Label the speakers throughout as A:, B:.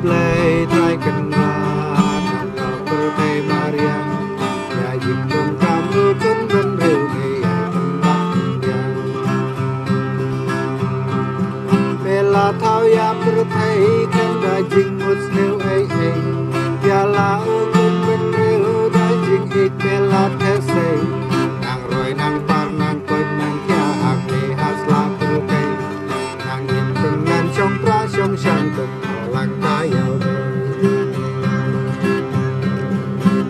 A: Ablay trai cần ra Nang cơ thầy Marian Ya dịp đồng kamu kun ben rêu Hei tempat yang Bela thao ya per thầy Kan da jing mut sneu ei ei Ya la kun ben rêu Da jing ik bela thesei Nang roi nang par nang koi nang kya Hak ne has la per thầy Nang yin pengan trong pra trong shan tuk Lang tayau de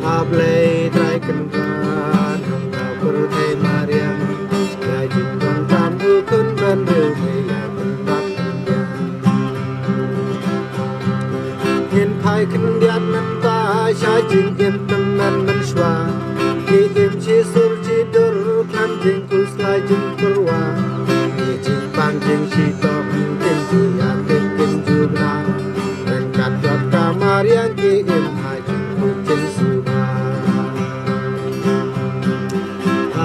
A: Ablay trai cần ra Nang per thầy Marian Ya jing đồng kamu kun ben rêu Hei tempat Nhìn phai khinh điát nắm ta Xa chinh im tâm nan man shwa Ki im chi sur chi dur Khan jing ku slai jing kurwa Ki jing pan jing chi top Kim chi ya kim kim ju na Dan kat kat kamar yang ki im hai jing ku jing suha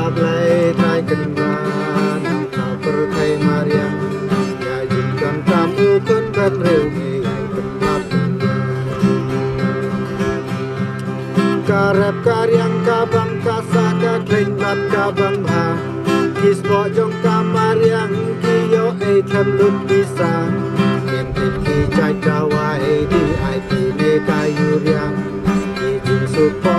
A: Ablay trai cần ra Nang kau per thầy Marian Ya jing dan kamu kun ben rêu Hei tempat Karep karyang kabang kasah kadring bat kabang ha Kisbo jong kamar yang kiyo ei tham luk bisa Kim tip ki chai kawa ei di ai pi ne kayu riang Ki jing supo